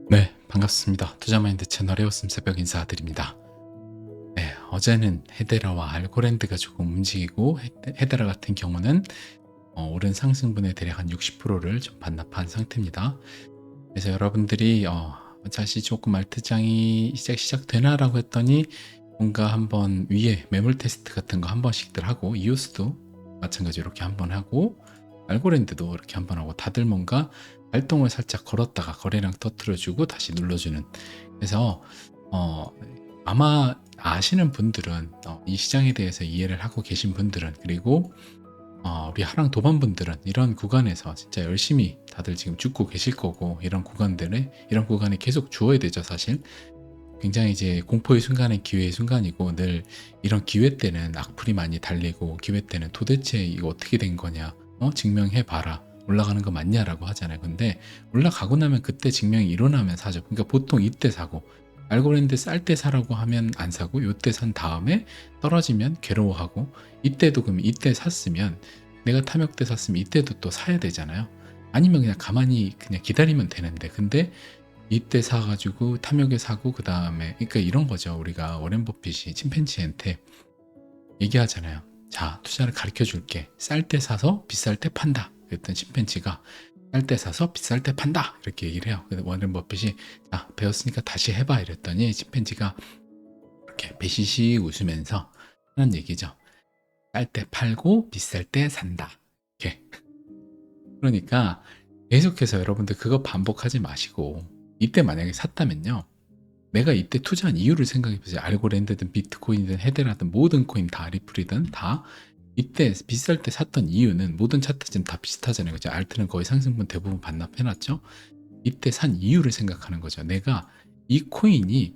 네, 반갑습니다. 투자마인드 채널의 웃음 새벽 인사드립니다. 네, 어제는 헤데라와 알고랜드가 조금 움직이고 헤데라 같은 경우는 오른 상승분의 대략 한 60%를 좀 반납한 상태입니다. 그래서 여러분들이 다시 조금 알트장이 시작되나라고 했더니 뭔가 한번 위에 매물 테스트 같은 거 한 번씩들 하고 이오스도 마찬가지로 이렇게 한 번 하고 알고랜드도 이렇게 한 번 하고 다들 뭔가 발동을 살짝 걸었다가 거래량 터트려주고 다시 눌러주는. 그래서 어, 아마 아시는 분들은 이 시장에 대해서 이해를 하고 계신 분들은, 그리고 우리 하랑 도반 분들은 이런 구간에서 진짜 열심히 다들 지금 죽고 계실 거고, 이런 구간에 계속 주어야 되죠. 사실 굉장히 이제 공포의 순간은 기회의 순간이고, 늘 이런 기회 때는 악플이 많이 달리고, 기회 때는 도대체 이거 어떻게 된 거냐, 증명해 봐라, 올라가는 거 맞냐라고 하잖아요. 근데 올라가고 나면 그때 증명이 일어나면 사죠. 그러니까 보통 이때 사고, 알고랜드 쌀 때 사라고 하면 안 사고, 요때 산 다음에 떨어지면 괴로워하고, 이때도 그럼 이때 샀으면, 내가 탐욕 때 샀으면 이때도 또 사야 되잖아요. 아니면 그냥 가만히 그냥 기다리면 되는데, 근데 이때 사가지고 탐욕에 사고, 그 다음에, 그러니까 이런 거죠. 우리가 워렌 버핏이 침팬지한테 얘기하잖아요. 자, 투자를 가르쳐 줄게. 쌀 때 사서 비쌀 때 판다. 그랬더니 침팬지가 쌀 때 사서 비쌀 때 판다, 이렇게 얘기를 해요. 그래서 워렌 버핏이 자, 배웠으니까 다시 해봐, 이랬더니 침팬지가 이렇게 배시시 웃으면서 하는 얘기죠. 쌀 때 팔고 비쌀 때 산다. 이렇게. 그러니까 계속해서 여러분들 그거 반복하지 마시고, 이때 만약에 샀다면요, 내가 이때 투자한 이유를 생각해 보세요. 알고랜드든 비트코인이든 헤데라든 모든 코인 다, 리플이든 다, 이때 비쌀 때 샀던 이유는 모든 차트 지금 다 비슷하잖아요. 그죠? 알트는 거의 상승분 대부분 반납해 놨죠. 이때 산 이유를 생각하는 거죠. 내가 이 코인이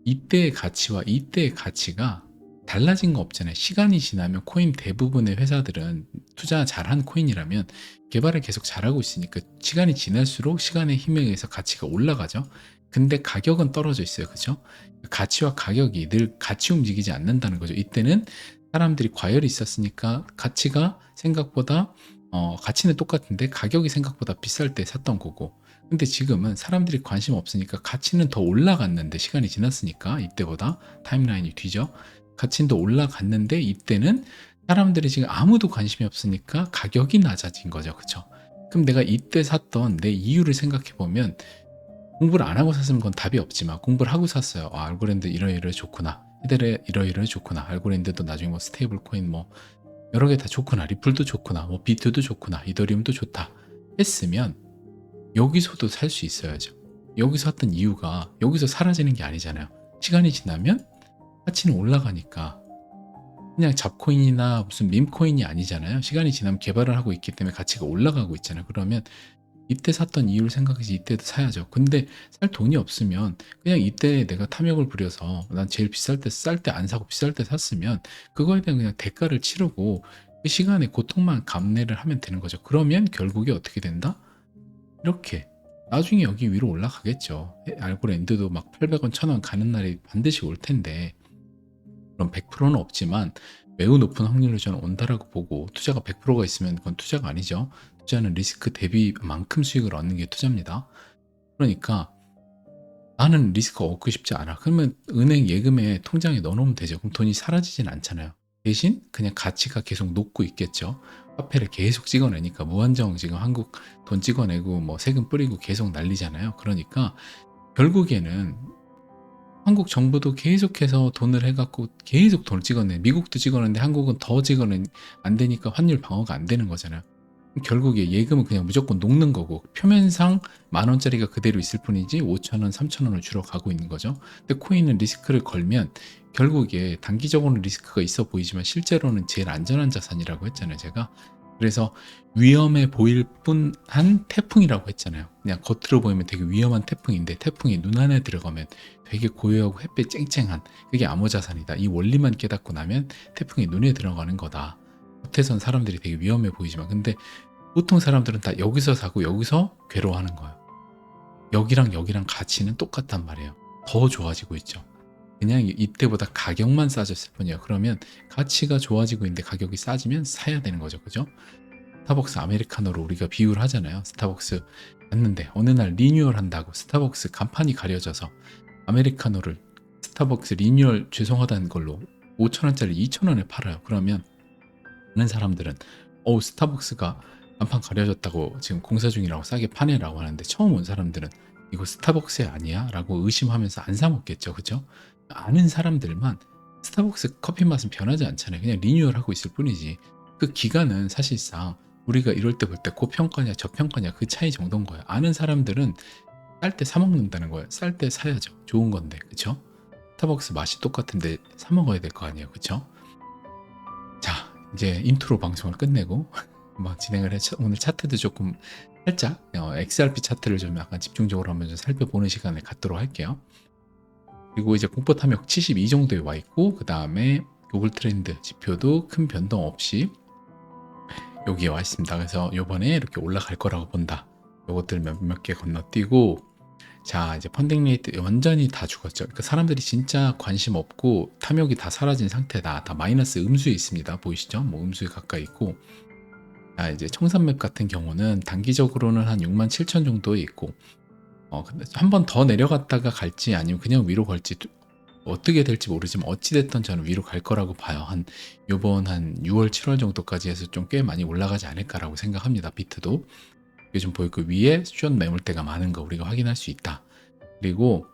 이때의 가치와 이때의 가치가 달라진 거 없잖아요. 시간이 지나면 코인 대부분의 회사들은, 투자 잘한 코인이라면 개발을 계속 잘하고 있으니까 시간이 지날수록 시간의 힘에 의해서 가치가 올라가죠. 근데 가격은 떨어져 있어요. 그죠? 가치와 가격이 늘 같이 움직이지 않는다는 거죠. 이때는 사람들이 과열이 있었으니까 가치가 생각보다 가치는 똑같은데 가격이 생각보다 비쌀 때 샀던 거고, 근데 지금은 사람들이 관심 없으니까 가치는 더 올라갔는데, 시간이 지났으니까 이때보다 타임라인이 뒤져 가치는 더 올라갔는데, 이때는 사람들이 지금 아무도 관심이 없으니까 가격이 낮아진 거죠. 그쵸? 그럼 내가 이때 샀던 내 이유를 생각해 보면, 공부를 안 하고 샀으면 그건 답이 없지만 공부를 하고 샀어요. 알고랜드 이러이러 좋구나, 헤드레 이러이러 좋구나, 알고랜드도 나중에 뭐 스테이블 코인 뭐 여러 개 다 좋구나, 리플도 좋구나, 뭐 비트도 좋구나, 이더리움도 좋다 했으면 여기서도 살 수 있어야죠. 여기서 샀던 이유가 여기서 사라지는 게 아니잖아요. 시간이 지나면 가치는 올라가니까. 그냥 잡코인이나 무슨 밈코인이 아니잖아요. 시간이 지나면 개발을 하고 있기 때문에 가치가 올라가고 있잖아요. 그러면 이때 샀던 이유를 생각해서 이때도 사야죠. 근데 살 돈이 없으면 그냥 이때 내가 탐욕을 부려서 난 제일 비쌀 때 쌀 때 안 사고 비쌀 때 샀으면 그거에 대한 그냥 대가를 치르고 그 시간에 고통만 감내를 하면 되는 거죠. 그러면 결국에 어떻게 된다? 이렇게 나중에 여기 위로 올라가겠죠. 알고랜드도 막 800원, 1000원 가는 날이 반드시 올 텐데, 그럼 100%는 없지만 매우 높은 확률로 저는 온다라고 보고, 투자가 100%가 있으면 그건 투자가 아니죠. 투자는 리스크 대비만큼 수익을 얻는 게 투자입니다. 그러니까 나는 리스크 얻고 싶지 않아. 그러면 은행 예금에 통장에 넣어놓으면 되죠. 그럼 돈이 사라지진 않잖아요. 대신 그냥 가치가 계속 녹고 있겠죠. 화폐를 계속 찍어내니까, 무한정 지금 한국 돈 찍어내고 뭐 세금 뿌리고 계속 난리잖아요. 그러니까 결국에는 한국 정부도 계속해서 돈을 해갖고 계속 돈을 찍어내. 미국도 찍어내는데 한국은 더 찍어낸, 안 되니까 환율 방어가 안 되는 거잖아요. 결국에 예금은 그냥 무조건 녹는 거고, 표면상 10,000원짜리가 그대로 있을 뿐이지 5,000원, 3,000원을 주러 가고 있는 거죠. 근데 코인은 리스크를 걸면 결국에 단기적으로는 리스크가 있어 보이지만 실제로는 제일 안전한 자산이라고 했잖아요, 제가. 그래서 위험해 보일 뿐한 태풍이라고 했잖아요. 그냥 겉으로 보이면 되게 위험한 태풍인데, 태풍이 눈 안에 들어가면 되게 고요하고 햇빛 쨍쨍한, 그게 암호자산이다. 이 원리만 깨닫고 나면 태풍이 눈에 들어가는 거다. 겉에선 사람들이 되게 위험해 보이지만, 근데 보통 사람들은 다 여기서 사고 여기서 괴로워하는 거예요. 여기랑 여기랑 가치는 똑같단 말이에요. 더 좋아지고 있죠. 그냥 이때보다 가격만 싸졌을 뿐이에요. 그러면 가치가 좋아지고 있는데 가격이 싸지면 사야 되는 거죠. 그죠? 스타벅스 아메리카노로 우리가 비유를 하잖아요. 스타벅스 갔는데 어느 날 리뉴얼 한다고 스타벅스 간판이 가려져서 아메리카노를 스타벅스 리뉴얼 죄송하다는 걸로 5,000원짜리 2,000원에 팔아요. 그러면 많은 사람들은 스타벅스가 간판 가려졌다고 지금 공사 중이라고 싸게 파네라고 하는데, 처음 온 사람들은 이거 스타벅스 아니야? 라고 의심하면서 안 사 먹겠죠. 그죠? 아는 사람들만 스타벅스 커피 맛은 변하지 않잖아요. 그냥 리뉴얼하고 있을 뿐이지. 그 기간은 사실상 우리가 이럴 때 볼 때 고평가냐 저평가냐 그 차이 정도인 거예요. 아는 사람들은 쌀 때 사 먹는다는 거예요. 쌀 때 사야죠. 좋은 건데. 그쵸? 스타벅스 맛이 똑같은데 사 먹어야 될 거 아니에요. 그쵸? 자, 이제 인트로 방송을 끝내고 막 진행을 해서 오늘 차트도 조금 살짝 XRP 차트를 좀 약간 집중적으로 한번 좀 살펴보는 시간을 갖도록 할게요. 그리고 이제 공포 탐욕 72 정도에 와 있고, 그 다음에 구글 트렌드 지표도 큰 변동 없이 여기에 와 있습니다. 그래서 요번에 이렇게 올라갈 거라고 본다. 요것들 몇 개 건너뛰고, 자, 이제 펀딩 레이트 완전히 다 죽었죠. 그러니까 사람들이 진짜 관심 없고 탐욕이 다 사라진 상태다. 다 마이너스 음수에 있습니다. 보이시죠? 뭐 음수에 가까이 있고. 자, 이제 청산맵 같은 경우는 단기적으로는 한 67,000 정도에 있고, 근데 한 번 더 내려갔다가 갈지 아니면 그냥 위로 갈지 어떻게 될지 모르지만 어찌됐든 저는 위로 갈 거라고 봐요. 요번 한 6월, 7월 정도까지 해서 좀 꽤 많이 올라가지 않을까라고 생각합니다. 비트도. 이게 좀 보이고 위에 숏 매물대가 많은 거 우리가 확인할 수 있다. 그리고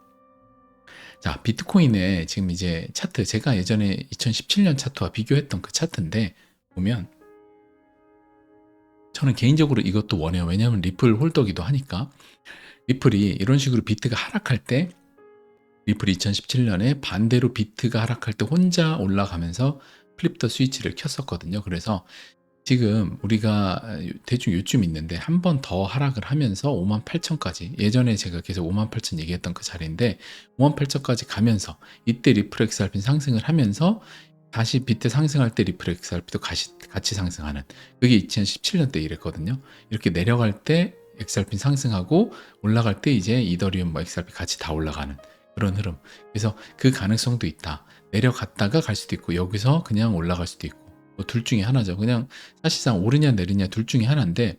자, 비트코인의 지금 이제 차트, 제가 예전에 2017년 차트와 비교했던 그 차트인데 보면 저는 개인적으로 이것도 원해요. 왜냐하면 리플 홀더기도 하니까. 리플이 이런 식으로 비트가 하락할 때, 리플이 2017년에 반대로 비트가 하락할 때 혼자 올라가면서 플립 더 스위치를 켰었거든요. 그래서 지금 우리가 대충 요쯤 있는데 한 번 더 하락을 하면서 58,000까지, 예전에 제가 계속 58,000 얘기했던 그 자리인데 58,000까지 가면서 이때 리플 XRP 상승을 하면서 다시 비트 상승할 때 리플 XRP도 같이 상승하는, 그게 2017년 때 이랬거든요. 이렇게 내려갈 때 XRP 상승하고 올라갈 때 이제 이더리움 뭐 XRP 같이 다 올라가는 그런 흐름. 그래서 그 가능성도 있다. 내려갔다가 갈 수도 있고 여기서 그냥 올라갈 수도 있고 뭐 둘 중에 하나죠. 그냥 사실상 오르냐 내리냐 둘 중에 하나인데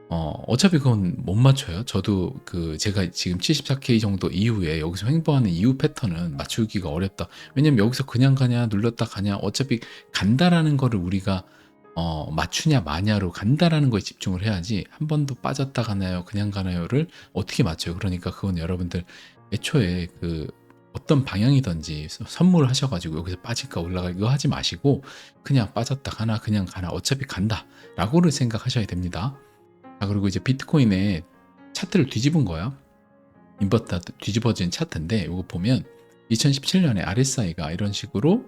어차피 그건 못 맞춰요. 저도 제가 지금 74K 정도 이후에 여기서 횡보하는 이후 패턴은 맞추기가 어렵다. 왜냐면 여기서 그냥 가냐 눌렀다 가냐 어차피 간다라는 거를 우리가 맞추냐 마냐로 간다라는 거에 집중을 해야지, 한 번도 빠졌다 가나요 그냥 가나요를 어떻게 맞춰요. 그러니까 그건 여러분들 애초에 어떤 방향이든지 선물을 하셔가지고 여기서 빠질까 올라가 이거 하지 마시고 그냥 빠졌다 가나 그냥 가나 어차피 간다 라고를 생각하셔야 됩니다. 자, 그리고 이제 비트코인의 차트를 뒤집은 거야. 인버터 뒤집어진 차트인데 이거 보면 2017년에 RSI가 이런 식으로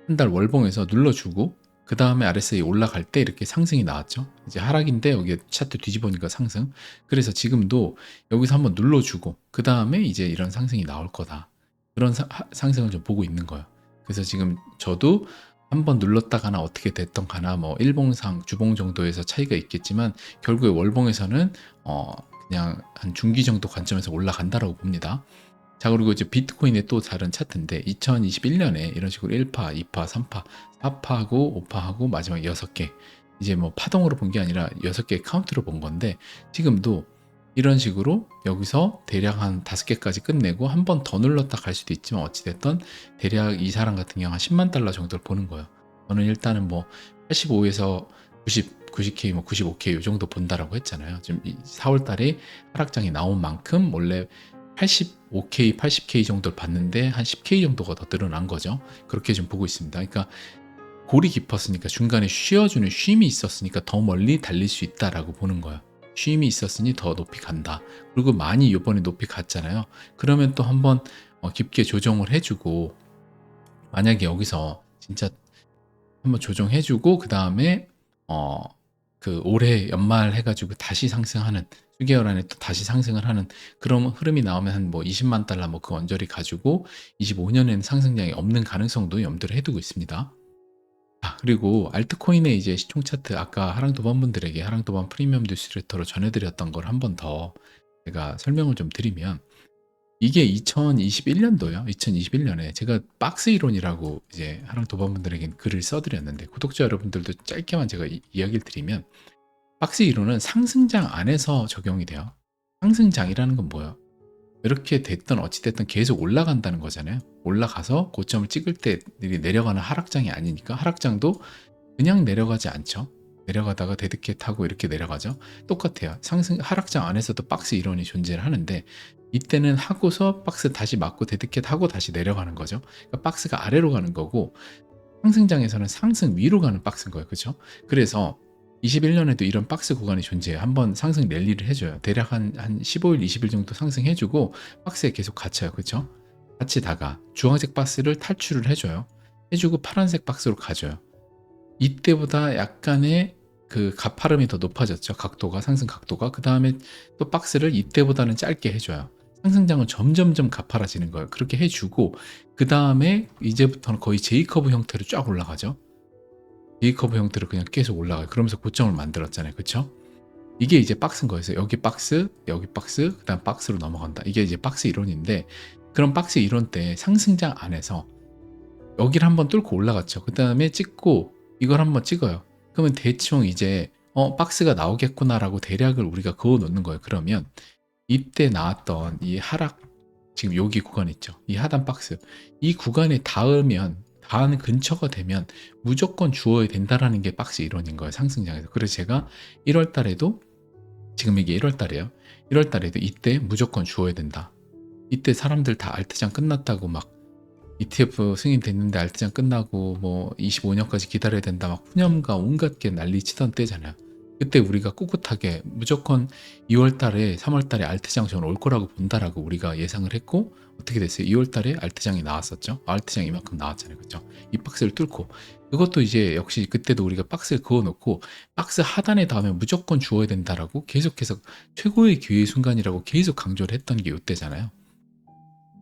한 달 월봉에서 눌러주고 그 다음에 RSI 올라갈 때 이렇게 상승이 나왔죠. 이제 하락인데 여기 차트 뒤집으니까 상승. 그래서 지금도 여기서 한번 눌러주고 그 다음에 이제 이런 상승이 나올 거다. 그런 상승을 좀 보고 있는 거예요. 그래서 지금 저도 한번 눌렀다가나 어떻게 됐던 가나 뭐 일봉상 주봉 정도에서 차이가 있겠지만 결국에 월봉에서는 그냥 한 중기 정도 관점에서 올라간다라고 봅니다. 자, 그리고 이제 비트코인의 또 다른 차트인데 2021년에 이런 식으로 1파, 2파, 3파, 4파하고 5파하고 마지막 6개, 이제 뭐 파동으로 본 게 아니라 6개 카운트로 본 건데 지금도 이런 식으로 여기서 대략 한 5개까지 끝내고 한 번 더 눌렀다 갈 수도 있지만 어찌됐든 대략 이 사람 같은 경우 한 10만 달러 정도를 보는 거예요. 저는 일단은 뭐 85에서 90K, 뭐 95K 이 정도 본다라고 했잖아요. 지금 4월 달에 하락장이 나온 만큼 원래 85K, 80K 정도를 봤는데 한 10K 정도가 더 늘어난 거죠. 그렇게 좀 보고 있습니다. 그러니까 골이 깊었으니까 중간에 쉬어주는 쉼이 있었으니까 더 멀리 달릴 수 있다라고 보는 거예요. 쉼이 있었으니 더 높이 간다. 그리고 많이 이번에 높이 갔잖아요. 그러면 또 한번 깊게 조정을 해주고, 만약에 여기서 진짜 한번 조정해주고 그 다음에 올해 연말 해가지고 다시 상승하는, 수개월 안에 또 다시 상승을 하는 그런 흐름이 나오면 한 뭐 20만 달러 뭐 그 언저리 가지고 25년에는 상승량이 없는 가능성도 염두를 해두고 있습니다. 그리고 알트코인의 이제 시총 차트, 아까 하랑도반분들에게 하랑도반 프리미엄 뉴스레터로 전해드렸던 걸 한 번 더 제가 설명을 좀 드리면, 이게 2021년도요. 2021년에 제가 박스 이론이라고 이제 하랑도반분들에게 글을 써드렸는데 구독자 여러분들도 짧게만 제가 이야기를 드리면, 박스 이론은 상승장 안에서 적용이 돼요. 상승장이라는 건 뭐예요? 이렇게 됐든 어찌 됐든 계속 올라간다는 거잖아요. 올라가서 고점을 찍을 때 내려가는 하락장이 아니니까. 하락장도 그냥 내려가지 않죠. 내려가다가 데드캣 타고 이렇게 내려가죠. 똑같아요. 상승 하락장 안에서도 박스 이론이 존재를 하는데, 이때는 하고서 박스 다시 맞고 데드캣 하고 다시 내려가는 거죠. 그러니까 박스가 아래로 가는 거고, 상승장에서는 상승 위로 가는 박스인 거예요. 그렇죠? 그래서 21년에도 이런 박스 구간이 존재해요. 한번 상승 랠리를 해줘요. 대략 한 15일, 20일 정도 상승해주고 박스에 계속 갇혀요. 그렇죠? 갇히다가 주황색 박스를 탈출을 해줘요. 해주고 파란색 박스로 가줘요. 이때보다 약간의 그 가파름이 더 높아졌죠. 각도가, 상승 각도가. 그 다음에 또 박스를 이때보다는 짧게 해줘요. 상승장은 점점점 가파라지는 거예요. 그렇게 해주고, 그 다음에 이제부터는 거의 J커브 형태로 쫙 올라가죠. J커브 형태로 그냥 계속 올라가요. 그러면서 고점을 만들었잖아요. 그쵸? 이게 이제 박스인 거예요. 여기 박스, 그 다음 박스로 넘어간다. 이게 이제 박스 이론인데, 그런 박스 이론 때 상승장 안에서 여기를 한번 뚫고 올라갔죠. 그 다음에 찍고 이걸 한번 찍어요. 그러면 대충 이제 박스가 나오겠구나라고 대략을 우리가 그어 놓는 거예요. 그러면 이때 나왔던 이 하락, 지금 여기 구간 있죠. 이 하단 박스, 이 구간에 닿으면, 닿은 근처가 되면 무조건 주어야 된다라는 게 박스 이론인 거예요. 상승장에서. 그래서 제가 1월 달에도, 지금 이게 1월 달이에요. 1월 달에도 이때 무조건 주어야 된다. 이때 사람들 다 알트장 끝났다고 막 ETF 승인됐는데 알트장 끝나고 뭐 25년까지 기다려야 된다 막 푸념과 온갖 게 난리 치던 때잖아요. 그때 우리가 꿋꿋하게 무조건 2월 달에 3월 달에 알트장 저는 올 거라고 본다라고 우리가 예상을 했고, 어떻게 됐어요? 2월 달에 알트장이 나왔었죠. 알트장 이만큼 나왔잖아요. 그렇죠? 이 박스를 뚫고, 그것도 이제 역시 그때도 우리가 박스를 그어 놓고 박스 하단에 닿으면 무조건 주어야 된다라고 계속해서 최고의 기회의 순간이라고 계속 강조를 했던 게 이때잖아요.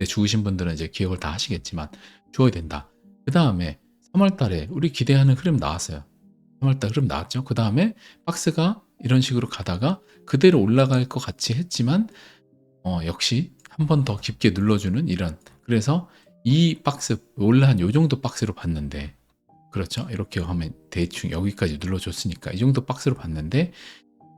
죽으신 분들은 이제 기억을 다 하시겠지만 주어야 된다. 그 다음에 3월 달에 우리 기대하는 흐름 나왔어요. 3월 달 흐름 나왔죠. 그 다음에 박스가 이런 식으로 가다가 그대로 올라갈 것 같이 했지만 역시 한 번 더 깊게 눌러주는 이런, 그래서 이 박스 원래 한 요 정도 박스로 봤는데, 그렇죠? 이렇게 하면 대충 여기까지 눌러줬으니까 이 정도 박스로 봤는데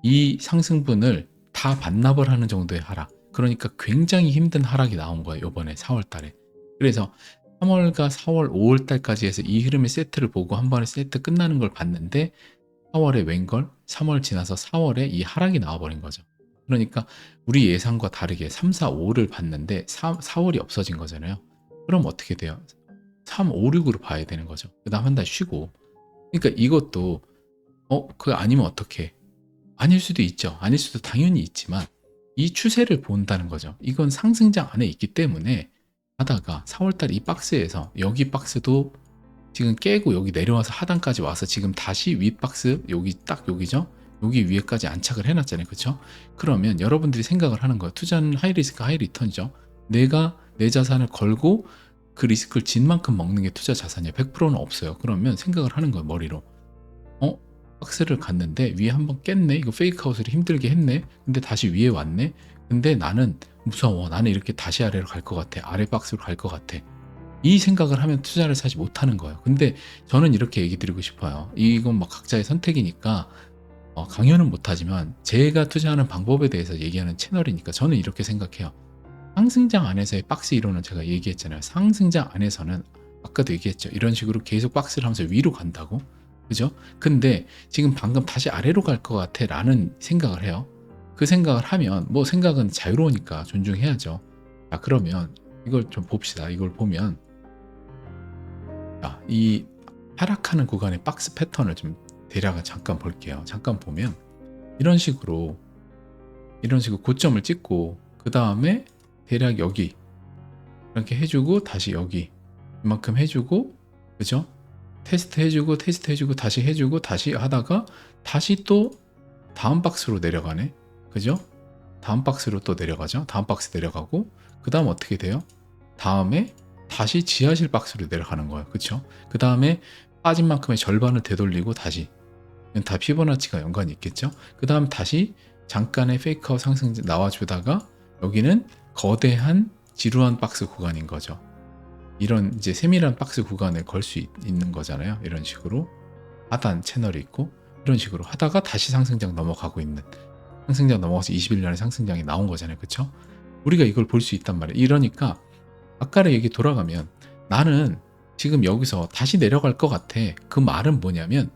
이 상승분을 다 반납을 하는 정도의 하락, 그러니까 굉장히 힘든 하락이 나온 거예요. 이번에 4월 달에. 그래서 3월과 4월, 5월 달까지 해서 이 흐름의 세트를 보고 한 번에 세트 끝나는 걸 봤는데 4월에 웬걸 3월 지나서 4월에 이 하락이 나와버린 거죠. 그러니까 우리 예상과 다르게 3, 4, 5를 봤는데 4월이 없어진 거잖아요. 그럼 어떻게 돼요? 3, 5, 6으로 봐야 되는 거죠. 그 다음 한 달 쉬고. 그러니까 이것도 그거 아니면 어떻게? 아닐 수도 있죠. 아닐 수도 당연히 있지만 이 추세를 본다는 거죠. 이건 상승장 안에 있기 때문에 하다가 4월달 이 박스에서, 여기 박스도 지금 깨고 여기 내려와서 하단까지 와서 지금 다시 위 박스, 여기 딱 여기죠. 여기 위에까지 안착을 해놨잖아요. 그렇죠? 그러면 여러분들이 생각을 하는 거예요. 투자는 하이리스크 하이리턴이죠. 내가 내 자산을 걸고 그 리스크를 진 만큼 먹는 게 투자 자산이에요. 100%는 없어요. 그러면 생각을 하는 거예요. 머리로. 박스를 갔는데 위에 한번 깼네. 이거 페이크아웃을 힘들게 했네. 근데 다시 위에 왔네. 근데 나는 무서워. 나는 이렇게 다시 아래로 갈 것 같아. 아래 박스로 갈 것 같아. 이 생각을 하면 투자를 사실 못하는 거예요. 근데 저는 이렇게 얘기 드리고 싶어요. 이건 뭐 각자의 선택이니까 강요는 못하지만 제가 투자하는 방법에 대해서 얘기하는 채널이니까 저는 이렇게 생각해요. 상승장 안에서의 박스 이론은 제가 얘기했잖아요. 상승장 안에서는 아까도 얘기했죠. 이런 식으로 계속 박스를 하면서 위로 간다고. 그죠? 근데 지금 방금 다시 아래로 갈 것 같아 라는 생각을 해요. 그 생각을 하면 뭐 생각은 자유로우니까 존중해야죠. 자, 그러면 이걸 좀 봅시다. 이걸 보면 이 하락하는 구간의 박스 패턴을 좀 대략 잠깐 볼게요. 잠깐 보면 이런 식으로 고점을 찍고 그 다음에 대략 여기 이렇게 해주고 다시 여기 이만큼 해주고, 그죠? 테스트 해주고 다시 해주고 다시 하다가 다시 또 다음 박스로 내려가네. 그죠? 다음 박스로 또 내려가죠. 다음 박스 내려가고 그 다음 어떻게 돼요? 다음에 다시 지하실 박스로 내려가는 거예요. 그쵸? 그 다음에 빠진 만큼의 절반을 되돌리고 다시, 다 피보나치가 연관이 있겠죠? 그 다음 다시 잠깐의 페이크아웃 상승 나와주다가 여기는 거대한 지루한 박스 구간인 거죠. 이런 이제 세밀한 박스 구간을 걸 수 있는 거잖아요. 이런 식으로 하단 채널이 있고 이런 식으로 하다가 다시 상승장 넘어가고 있는, 상승장 넘어가서 21년에 상승장이 나온 거잖아요. 그쵸? 우리가 이걸 볼 수 있단 말이에요. 이러니까 아까의 얘기 돌아가면 나는 지금 여기서 다시 내려갈 것 같아. 그 말은 뭐냐면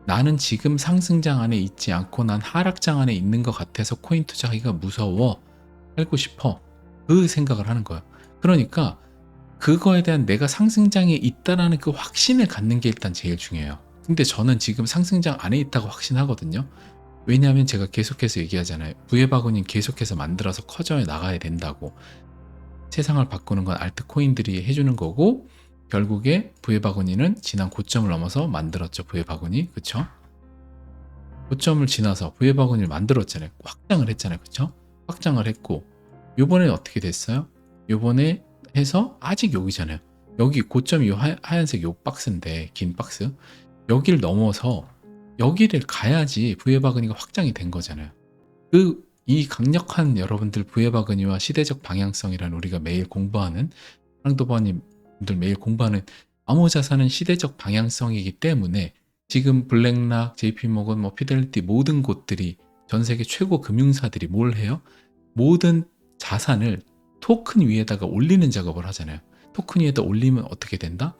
나는 지금 상승장 안에 있지 않고 난 하락장 안에 있는 것 같아서 코인 투자하기가 무서워. 살고 싶어. 그 생각을 하는 거야. 그러니까 그거에 대한 내가 상승장에 있다라는 그 확신을 갖는 게 일단 제일 중요해요. 근데 저는 지금 상승장 안에 있다고 확신하거든요. 왜냐하면 제가 계속해서 얘기하잖아요. 부의 바구니 계속해서 만들어서 커져 나가야 된다고. 세상을 바꾸는 건 알트코인들이 해주는 거고, 결국에 부의 바구니는 지난 고점을 넘어서 만들었죠. 부의 바구니. 그쵸? 고점을 지나서 부의 바구니를 만들었잖아요. 확장을 했잖아요. 그쵸? 확장을 했고, 요번에 어떻게 됐어요? 요번에 해서 아직 여기잖아요. 여기 고점이 요 하얀색 요 박스인데, 긴 박스. 여기를 넘어서 여기를 가야지 부의 바구니가 확장이 된 거잖아요. 이 강력한 여러분들 부의 바구니와 시대적 방향성이라는 우리가 매일 공부하는, 사랑도버님들 매일 공부하는 암호자산은 시대적 방향성이기 때문에 지금 블랙락, JP모건, 피델리티 모든 곳들이, 전 세계 최고 금융사들이 뭘 해요? 모든 자산을 토큰 위에다가 올리는 작업을 하잖아요. 토큰 위에다 올리면 어떻게 된다?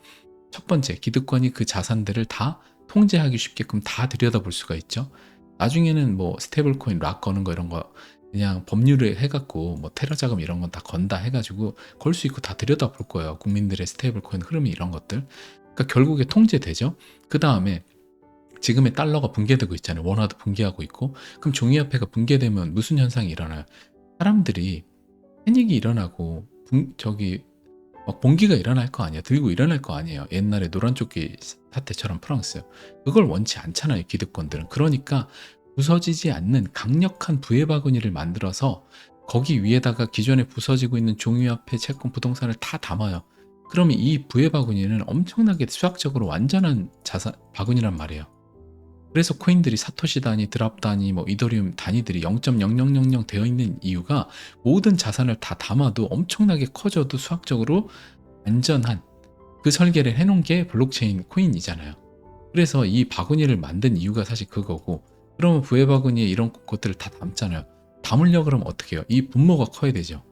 첫 번째, 기득권이 그 자산들을 다 통제하기 쉽게끔 다 들여다볼 수가 있죠. 나중에는 스테이블 코인 락 거는 거 이런 거 그냥 법률을 해갖고 테러 자금 이런 건 다 건다 해가지고 걸 수 있고 다 들여다볼 거예요. 국민들의 스테이블 코인 흐름이 이런 것들. 그러니까 결국에 통제되죠. 그 다음에 지금의 달러가 붕괴되고 있잖아요. 원화도 붕괴하고 있고. 그럼 종이화폐가 붕괴되면 무슨 현상이 일어나요? 사람들이 패닉이 일어나고 막 봉기가 일어날 거 아니야. 들고 일어날 거 아니에요. 옛날에 노란조끼 사태처럼 프랑스. 그걸 원치 않잖아요. 기득권들은. 그러니까 부서지지 않는 강력한 부의 바구니를 만들어서 거기 위에다가 기존에 부서지고 있는 종이화폐, 채권, 부동산을 다 담아요. 그러면 이 부의 바구니는 엄청나게 수학적으로 완전한 자산 바구니란 말이에요. 그래서 코인들이 사토시 단위, 드랍 단위, 이더리움 단위들이 0.0000 되어 있는 이유가 모든 자산을 다 담아도 엄청나게 커져도 수학적으로 안전한 그 설계를 해놓은 게 블록체인 코인이잖아요. 그래서 이 바구니를 만든 이유가 사실 그거고, 그러면 부의 바구니에 이런 것들을 다 담잖아요. 담으려고 그러면 어떻게 해요? 이 분모가 커야 되죠.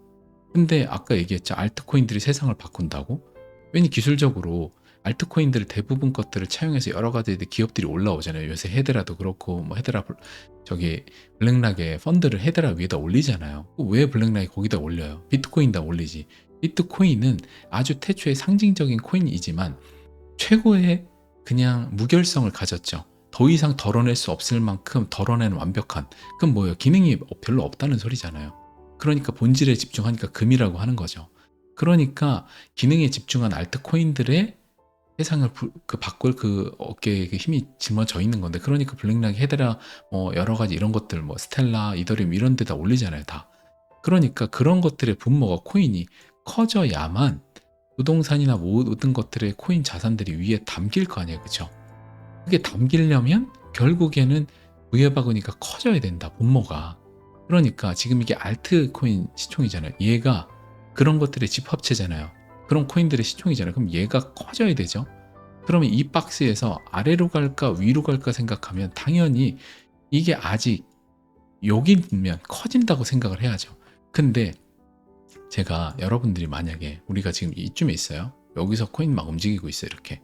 근데 아까 얘기했죠. 알트코인들이 세상을 바꾼다고? 왜냐 기술적으로 알트코인들 대부분 것들을 차용해서 여러 가지 기업들이 올라오잖아요. 요새 헤드라도 그렇고 헤드라 블랙락의 펀드를 헤드라 위에다 올리잖아요. 왜 블랙락이 거기다 올려요? 비트코인다 올리지. 비트코인은 아주 태초의 상징적인 코인이지만 최고의 그냥 무결성을 가졌죠. 더 이상 덜어낼 수 없을 만큼 덜어내는 완벽한, 그럼 뭐예요? 기능이 별로 없다는 소리잖아요. 그러니까 본질에 집중하니까 금이라고 하는 거죠. 그러니까 기능에 집중한 알트코인들의 세상을 바꿀 어깨에 힘이 짊어져 있는 건데, 그러니까 블랙락이 헤드라 여러 가지 이런 것들 스텔라, 이더리움 이런 데다 올리잖아요. 다. 그러니까 그런 것들의 분모가 코인이 커져야만 부동산이나 모든 것들의 코인 자산들이 위에 담길 거 아니에요. 그렇죠? 그게 담기려면 결국에는 부의 바구니가 커져야 된다. 분모가. 그러니까 지금 이게 알트코인 시총이잖아요. 얘가 그런 것들의 집합체잖아요. 그런 코인들의 시총이잖아요. 그럼 얘가 커져야 되죠. 그러면 이 박스에서 아래로 갈까 위로 갈까 생각하면 당연히 이게 아직 여기 있으면 커진다고 생각을 해야죠. 근데 제가 여러분들이 만약에 우리가 지금 이쯤에 있어요. 여기서 코인 막 움직이고 있어요. 이렇게.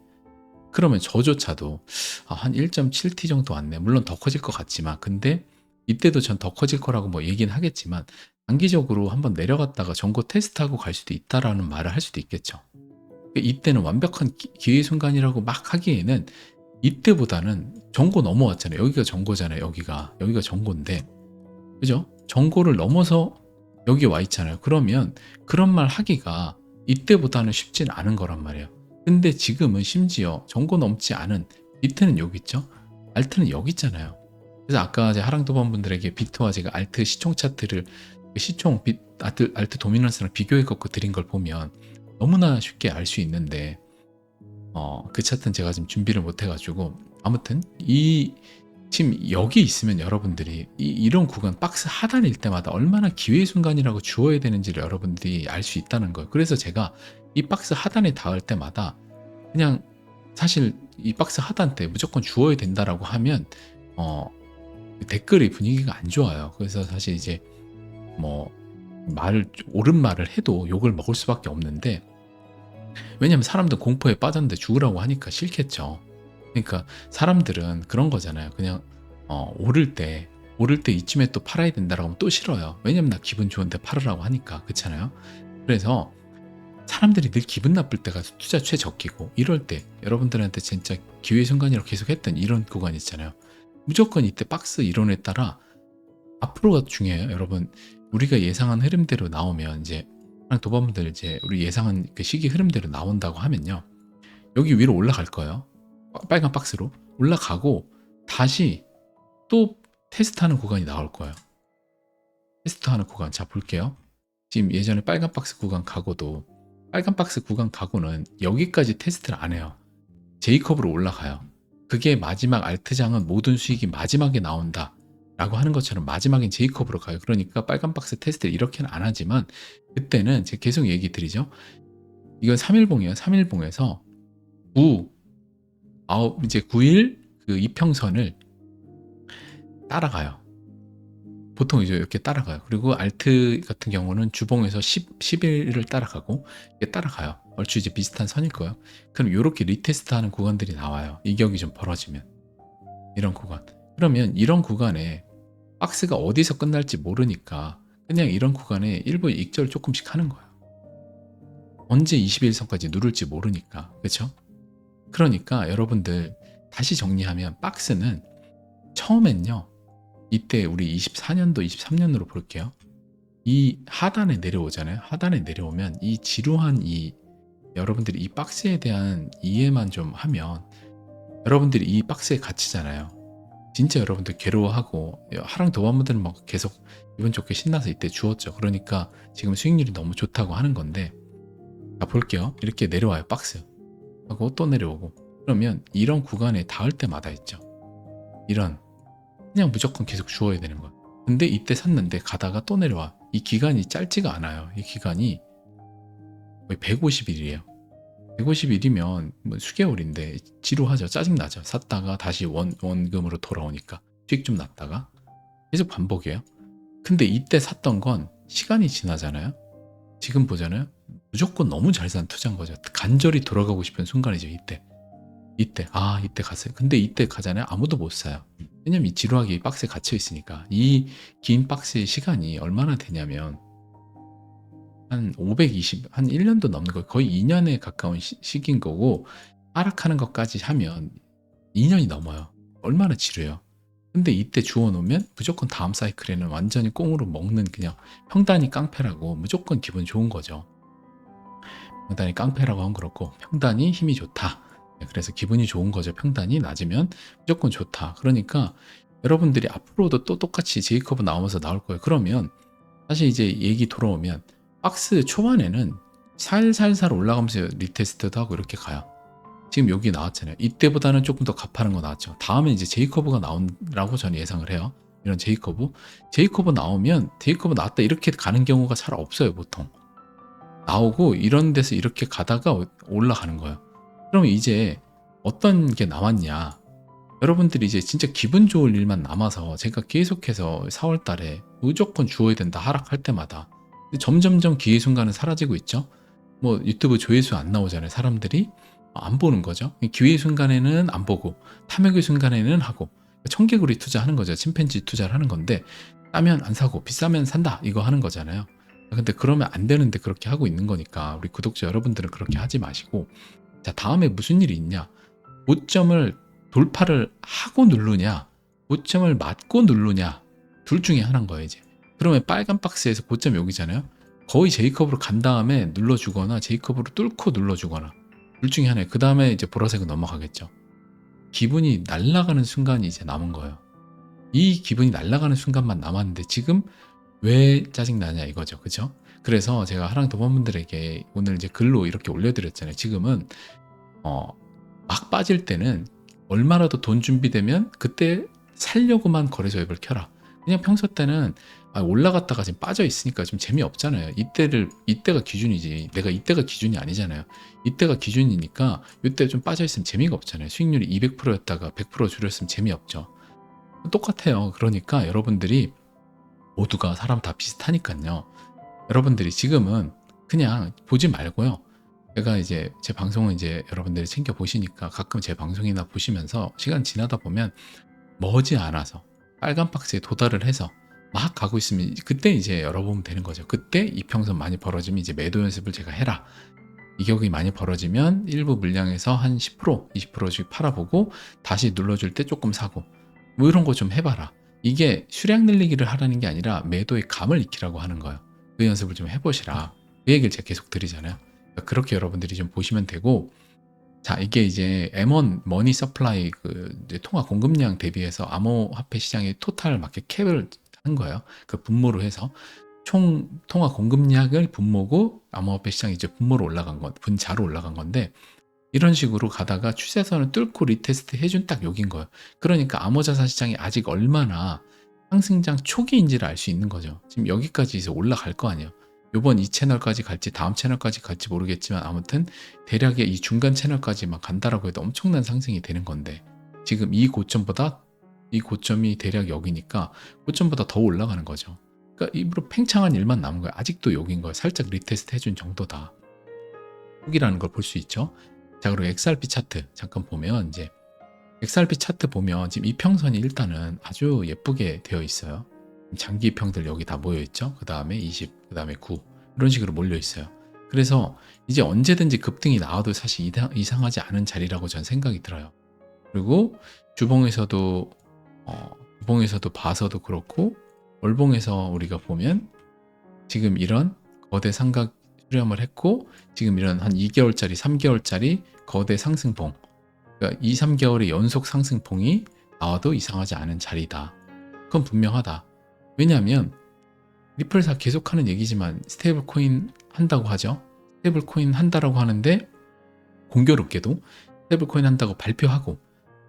그러면 저조차도 한 1.7T 정도 왔네. 물론 더 커질 것 같지만, 근데 이때도 전 더 커질 거라고 얘기는 하겠지만 단기적으로 한번 내려갔다가 전고 테스트하고 갈 수도 있다라는 말을 할 수도 있겠죠. 이때는 완벽한 기회 순간이라고 막 하기에는 이때보다는 전고 넘어왔잖아요. 여기가 전고잖아요. 여기가 전고인데, 그죠? 전고를 넘어서 여기 와 있잖아요. 그러면 그런 말 하기가 이때보다는 쉽진 않은 거란 말이에요. 근데 지금은 심지어 전고 넘지 않은 비트는 여기 있죠. 알트는 여기 있잖아요. 그래서 아까 하랑도번 분들에게 비트와 제가 알트 시총 차트를 시총 알트 도미넌스랑 비교해 갖고 드린 걸 보면 너무나 쉽게 알 수 있는데 그 차트는 제가 지금 준비를 못 해가지고, 아무튼 지금 여기 있으면 여러분들이 이런 구간 박스 하단일 때마다 얼마나 기회의 순간이라고 주어야 되는지를 여러분들이 알 수 있다는 거예요. 그래서 제가 이 박스 하단에 닿을 때마다 그냥 사실 이 박스 하단 때 무조건 주어야 된다라고 하면 어 댓글의 분위기가 안 좋아요. 그래서 사실 이제 뭐 옳은 말을 해도 욕을 먹을 수밖에 없는데, 왜냐면 사람들 공포에 빠졌는데 죽으라고 하니까 싫겠죠. 그러니까 사람들은 그런 거잖아요. 그냥 오를 때 이쯤에 또 팔아야 된다라고 하면 또 싫어요. 왜냐면 나 기분 좋은데 팔으라고 하니까. 그렇잖아요. 그래서 사람들이 늘 기분 나쁠 때가 투자 최적기고, 이럴 때 여러분들한테 진짜 기회의 순간이라고 계속 했던 이런 구간 있잖아요. 무조건 이때 박스 이론에 따라 앞으로가 중요해요. 여러분, 우리가 예상한 흐름대로 나오면 이제 도반분들 이제 우리 예상한 그 시기 흐름대로 나온다고 하면요, 여기 위로 올라갈 거예요. 빨간 박스로 올라가고 다시 또 테스트하는 구간이 나올 거예요. 테스트하는 구간, 자 볼게요. 지금 예전에 빨간 박스 구간 가고도, 빨간 박스 구간 가고는 여기까지 테스트를 안 해요. J컵으로 올라가요. 그게 마지막 알트장은 모든 수익이 마지막에 나온다 라고 하는 것처럼 마지막엔 J컵으로 가요. 그러니까 빨간 박스 테스트를 이렇게는 안 하지만, 그때는 제가 계속 얘기 드리죠. 이건 3일봉이에요. 3일봉에서 9일 그 이평선을 따라가요. 보통 이제 이렇게 따라가요. 그리고 알트 같은 경우는 주봉에서 10일을 따라가고, 이게 따라가요. 얼추 이제 비슷한 선일 거예요. 그럼 이렇게 리테스트 하는 구간들이 나와요. 이격이 좀 벌어지면. 이런 구간. 그러면 이런 구간에 박스가 어디서 끝날지 모르니까 그냥 이런 구간에 일부 익절 조금씩 하는 거예요. 언제 21선까지 누를지 모르니까. 그렇죠? 그러니까 여러분들 다시 정리하면, 박스는 처음엔요, 이때 우리 24년도 23년으로 볼게요. 이 하단에 내려오잖아요. 하단에 내려오면 이 지루한 여러분들이 이 박스에 대한 이해만 좀 하면, 여러분들이 이 박스에 갇히잖아요. 진짜 여러분들 괴로워하고, 하랑 도반분들은 막 계속 기분 좋게 신나서 이때 주었죠. 그러니까 지금 수익률이 너무 좋다고 하는 건데, 자 볼게요. 이렇게 내려와요. 박스 하고 또 내려오고, 그러면 이런 구간에 닿을 때마다 있죠. 이런, 그냥 무조건 계속 주어야 되는 거야. 근데 이때 샀는데 가다가 또 내려와. 이 기간이 짧지가 않아요. 이 기간이 거의 150일이에요. 150일이면 뭐 수개월인데 지루하죠. 짜증나죠. 샀다가 다시 원금으로 돌아오니까 수익 좀 났다가 계속 반복이에요. 근데 이때 샀던 건 시간이 지나잖아요. 지금 보잖아요. 무조건 너무 잘 산 투자인 거죠. 간절히 돌아가고 싶은 순간이죠. 이때 갔어요. 근데 이때 가잖아요. 아무도 못 사요. 왜냐면 이 지루하게 이 박스에 갇혀 있으니까. 이 긴 박스의 시간이 얼마나 되냐면 한 1년도 넘는 거예요. 거의 2년에 가까운 시기인 거고, 하락하는 것까지 하면 2년이 넘어요. 얼마나 지루해요. 근데 이때 주워놓으면 무조건 다음 사이클에는 완전히 꽁으로 먹는, 그냥 평단이 깡패라고 무조건 기분 좋은 거죠. 평단이 깡패라고 하면 그렇고, 평단이 힘이 좋다. 그래서 기분이 좋은 거죠. 평단이 낮으면 무조건 좋다. 그러니까 여러분들이 앞으로도 또 똑같이 J커브 나오면서 나올 거예요. 그러면 사실 이제 얘기 돌아오면, 박스 초반에는 살살살 올라가면서 리테스트도 하고 이렇게 가요. 지금 여기 나왔잖아요. 이때보다는 조금 더 가파른 거 나왔죠. 다음에 이제 J커브가 나온다고 저는 예상을 해요. 이런 J커브 나오면, J커브 나왔다 이렇게 가는 경우가 잘 없어요. 보통 나오고 이런 데서 이렇게 가다가 올라가는 거예요. 그럼 이제 어떤 게 남았냐, 여러분들이 이제 진짜 기분 좋을 일만 남아서, 제가 계속해서 4월 달에 무조건 주어야 된다 하락할 때마다 점점점 기회 순간은 사라지고 있죠. 뭐 유튜브 조회수 안 나오잖아요. 사람들이 안 보는 거죠. 기회 순간에는 안 보고 탐욕의 순간에는 하고, 청개구리 투자하는 거죠. 침팬지 투자를 하는 건데, 싸면 안 사고 비싸면 산다 이거 하는 거잖아요. 근데 그러면 안 되는데 그렇게 하고 있는 거니까, 우리 구독자 여러분들은 그렇게 하지 마시고, 자 다음에 무슨 일이 있냐, 고점을 돌파를 하고 누르냐, 고점을 맞고 누르냐, 둘 중에 하나인 거예요. 이제 그러면 빨간 박스에서 고점 여기잖아요. 거의 J컵으로 간 다음에 눌러주거나 J컵으로 뚫고 눌러주거나, 둘 중에 하나예요. 그 다음에 이제 보라색은 넘어가겠죠. 기분이 날아가는 순간이 이제 남은 거예요. 이 기분이 날아가는 순간만 남았는데 지금 왜 짜증나냐 이거죠. 그죠? 그래서 제가 하랑 도반분들에게 오늘 이제 글로 이렇게 올려드렸잖아요. 지금은 막 빠질 때는 얼마라도 돈 준비되면 그때 살려고만 거래소 앱을 켜라. 그냥 평소 때는 올라갔다가 지금 빠져 있으니까 좀 재미없잖아요. 이때가 기준이지. 내가 이때가 기준이 아니잖아요. 이때가 기준이니까 이때 좀 빠져 있으면 재미가 없잖아요. 수익률이 200%였다가 100% 줄였으면 재미없죠. 똑같아요. 그러니까 여러분들이 모두가 사람 다 비슷하니까요. 여러분들이 지금은 그냥 보지 말고요. 제가 이제 제 방송을 이제 여러분들이 챙겨 보시니까 가끔 제 방송이나 보시면서 시간 지나다 보면 머지않아서 빨간 박스에 도달을 해서 막 가고 있으면 그때 이제 열어보면 되는 거죠. 그때 이평선 많이 벌어지면 이제 매도 연습을 제가 해라. 이격이 많이 벌어지면 일부 물량에서 한 10%, 20%씩 팔아보고 다시 눌러줄 때 조금 사고 뭐 이런 거 좀 해봐라. 이게 수량 늘리기를 하라는 게 아니라 매도의 감을 익히라고 하는 거예요. 그 연습을 좀 해보시라. 그 얘기를 제가 계속 드리잖아요. 그러니까 그렇게 여러분들이 좀 보시면 되고, 자, 이게 이제 M1 머니 서플라이 그 이제 통화 공급량 대비해서 암호화폐 시장의 토탈 마켓 캡을 한 거예요. 그 분모로 해서 총 통화 공급량을 분모고 암호화폐 시장이 이제 분모로 올라간 건, 분자로 올라간 건데 이런 식으로 가다가 추세선을 뚫고 리테스트 해준 딱 여긴 거예요. 그러니까 암호자산 시장이 아직 얼마나 상승장 초기인지를 알 수 있는 거죠. 지금 여기까지 이제 올라갈 거 아니에요. 요번 이 채널까지 갈지 다음 채널까지 갈지 모르겠지만 아무튼 대략의 이 중간 채널까지만 간다라고 해도 엄청난 상승이 되는 건데 지금 이 고점보다 이 고점이 대략 여기니까 고점보다 더 올라가는 거죠. 그러니까 일부러 팽창한 일만 남은 거예요. 아직도 여긴 거예요. 살짝 리테스트 해준 정도다. 후기라는 걸 볼 수 있죠. 자, 그리고 XRP 차트 잠깐 보면 이제 XRP 차트 보면 지금 이평선이 일단은 아주 예쁘게 되어 있어요. 장기 이평들 여기 다 모여 있죠. 그 다음에 20, 그 다음에 9 이런 식으로 몰려 있어요. 그래서 이제 언제든지 급등이 나와도 사실 이상하지 않은 자리라고 전 생각이 들어요. 그리고 주봉에서도 주봉에서도 봐서도 그렇고 월봉에서 우리가 보면 지금 이런 거대 삼각 수렴을 했고 지금 이런 한 2개월짜리 3개월짜리 거대 상승봉, 그러니까 2, 3개월의 연속 상승봉이 나와도 이상하지 않은 자리다. 그건 분명하다. 왜냐하면 리플사 계속하는 얘기지만 스테이블 코인 한다고 하죠. 스테이블 코인 한다라고 하는데 공교롭게도 스테이블 코인 한다고 발표하고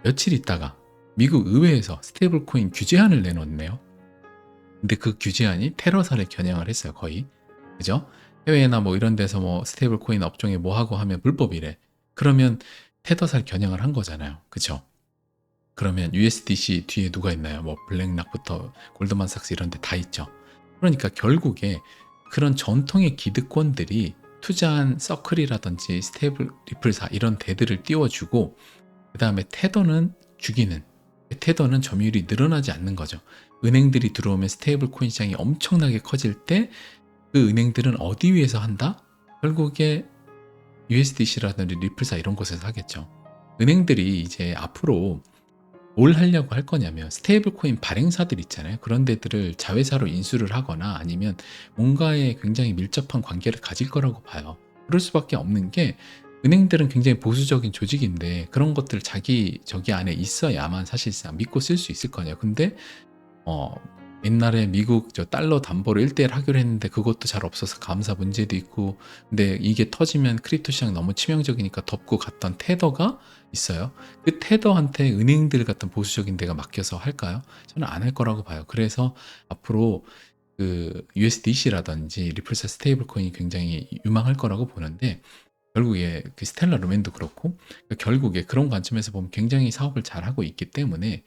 며칠 있다가 미국 의회에서 스테이블 코인 규제안을 내놓네요. 근데 그 규제안이 테러사를 겨냥을 했어요. 거의. 그죠? 해외나 뭐 이런 데서 뭐 스테이블 코인 업종에 뭐 하고 하면 불법이래. 그러면 테더살 겨냥을 한 거잖아요. 그쵸? 그러면 USDC 뒤에 누가 있나요? 뭐 블랙락부터 골드만삭스 이런 데 다 있죠. 그러니까 결국에 그런 전통의 기득권들이 투자한 서클이라든지 스테이블 리플사 이런 데들을 띄워주고 그 다음에 테더는 죽이는, 테더는 점유율이 늘어나지 않는 거죠. 은행들이 들어오면 스테이블 코인 시장이 엄청나게 커질 때 그 은행들은 어디 위에서 한다? 결국에 USDC라든지 리플사 이런 곳에서 하겠죠. 은행들이 이제 앞으로 뭘 하려고 할 거냐면 스테이블 코인 발행사들 있잖아요. 그런 데들을 자회사로 인수를 하거나 아니면 뭔가에 굉장히 밀접한 관계를 가질 거라고 봐요. 그럴 수밖에 없는 게 은행들은 굉장히 보수적인 조직인데 그런 것들 저기 안에 있어야만 사실상 믿고 쓸 수 있을 거냐. 근데 옛날에 미국 저 달러 담보로 1대1 하기로 했는데 그것도 잘 없어서 감사 문제도 있고 근데 이게 터지면 크립토 시장 너무 치명적이니까 덮고 갔던 테더가 있어요. 그 테더한테 은행들 같은 보수적인 데가 맡겨서 할까요? 저는 안 할 거라고 봐요. 그래서 앞으로 그 USDC라든지 리플사 스테이블 코인이 굉장히 유망할 거라고 보는데 결국에 그 스텔라 루멘도 그렇고 결국에 그런 관점에서 보면 굉장히 사업을 잘 하고 있기 때문에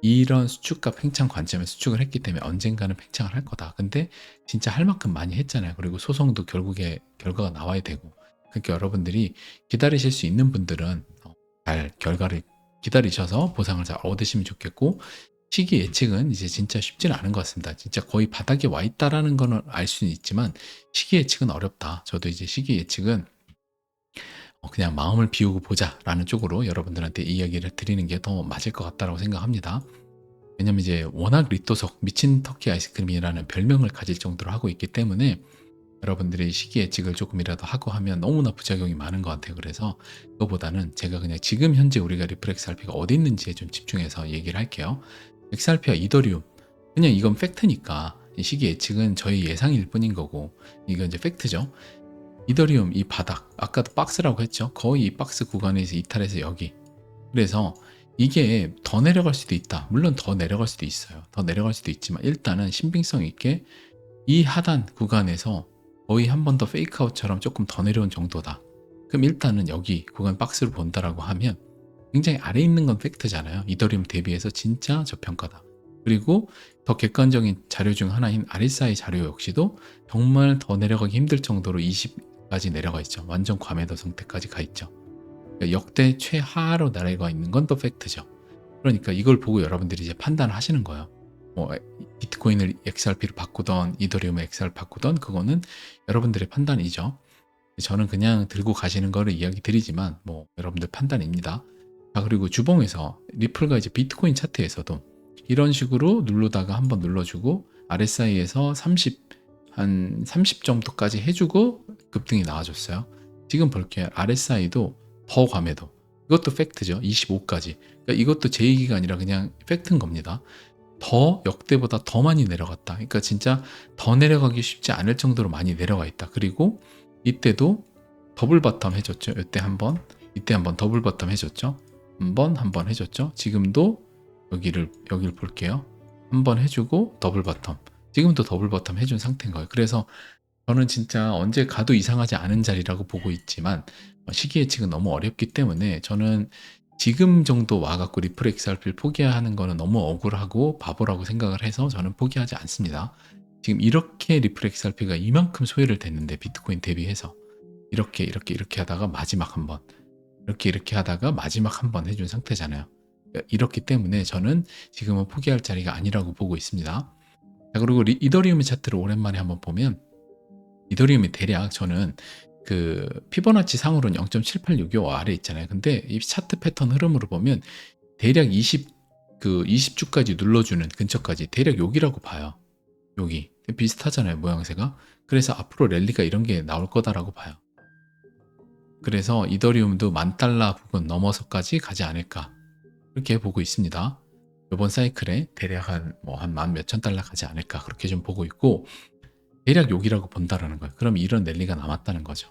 이런 수축과 팽창 관점에 수축을 했기 때문에 언젠가는 팽창을 할 거다. 근데 진짜 할 만큼 많이 했잖아요. 그리고 소송도 결국에 결과가 나와야 되고. 그러니까 여러분들이 기다리실 수 있는 분들은 잘 결과를 기다리셔서 보상을 잘 얻으시면 좋겠고 시기 예측은 이제 진짜 쉽지는 않은 것 같습니다. 진짜 거의 바닥에 와 있다라는 거는 알 수는 있지만 시기 예측은 어렵다. 저도 이제 시기 예측은 그냥 마음을 비우고 보자라는 쪽으로 여러분들한테 이야기를 드리는 게 더 맞을 것 같다고 생각합니다. 왜냐면 이제 워낙 리또석 미친 터키 아이스크림이라는 별명을 가질 정도로 하고 있기 때문에 여러분들이 시기 예측을 조금이라도 하고 하면 너무나 부작용이 많은 것 같아요. 그래서 그거보다는 제가 그냥 지금 현재 우리가 리플 XRP가 어디 있는지에 좀 집중해서 얘기를 할게요. XRP와 이더리움 그냥 이건 팩트니까 이 시기 예측은 저희 예상일 뿐인 거고 이건 이제 팩트죠. 이더리움 이 바닥 아까도 박스라고 했죠. 거의 이 박스 구간에서 이탈해서 여기. 그래서 이게 더 내려갈 수도 있다. 물론 더 내려갈 수도 있어요. 더 내려갈 수도 있지만 일단은 신빙성 있게 이 하단 구간에서 거의 한 번 더 페이크아웃처럼 조금 더 내려온 정도다. 그럼 일단은 여기 구간 박스를 본다라고 하면 굉장히 아래에 있는 건 팩트잖아요. 이더리움 대비해서 진짜 저평가다. 그리고 더 객관적인 자료 중 하나인 RSI 자료 역시도 정말 더 내려가기 힘들 정도로 20까지 내려가 있죠. 완전 과매도 상태까지 가 있죠. 그러니까 역대 최하로 내려가 있는 건 또 팩트죠. 그러니까 이걸 보고 여러분들이 이제 판단을 하시는 거예요. 뭐 비트코인을 XRP로 바꾸던 이더리움을 XRP 바꾸던 그거는 여러분들의 판단이죠. 저는 그냥 들고 가시는 거를 이야기 드리지만 뭐 여러분들 판단입니다. 자, 그리고 주봉에서 리플과 이제 비트코인 차트에서도 이런 식으로 누르다가 한번 눌러주고 RSI에서 한 30 정도까지 해주고 급등이 나와줬어요. 지금 볼게요. RSI도 더 과매도. 이것도 팩트죠. 25까지. 그러니까 이것도 제 얘기가 아니라 그냥 팩트인 겁니다. 더 역대보다 더 많이 내려갔다. 그러니까 진짜 더 내려가기 쉽지 않을 정도로 많이 내려가 있다. 그리고 이때도 더블 바텀 해줬죠. 이때 한번 더블 바텀 해줬죠. 한 번 해줬죠. 지금도 여기를 볼게요. 한 번 해주고 더블 바텀. 지금도 더블 바텀 해준 상태인 거예요. 그래서 저는 진짜 언제 가도 이상하지 않은 자리라고 보고 있지만 시기 예측은 너무 어렵기 때문에 저는 지금 정도 와갖고 리플 XRP를 포기하는 거는 너무 억울하고 바보라고 생각을 해서 저는 포기하지 않습니다. 지금 이렇게 리플 XRP가 이만큼 소외를 됐는데 비트코인 대비해서 이렇게 하다가 마지막 한 번, 이렇게 하다가 마지막 한 번 해준 상태잖아요. 이렇기 때문에 저는 지금은 포기할 자리가 아니라고 보고 있습니다. 자, 그리고 이더리움의 차트를 오랜만에 한번 보면 이더리움이 대략 저는 그 피보나치 상으로는 0.7865 아래 있잖아요. 근데 이 차트 패턴 흐름으로 보면 대략 20주까지 눌러주는 근처까지 대략 여기라고 봐요. 여기 비슷하잖아요, 모양새가. 그래서 앞으로 랠리가 이런 게 나올 거다라고 봐요. 그래서 이더리움도 $10,000 부근 넘어서까지 가지 않을까 그렇게 보고 있습니다. 이번 사이클에 대략 한 10,000몇천 달러 가지 않을까 그렇게 좀 보고 있고 대략 여기라고 본다라는 거예요. 그럼 이런 랠리가 남았다는 거죠.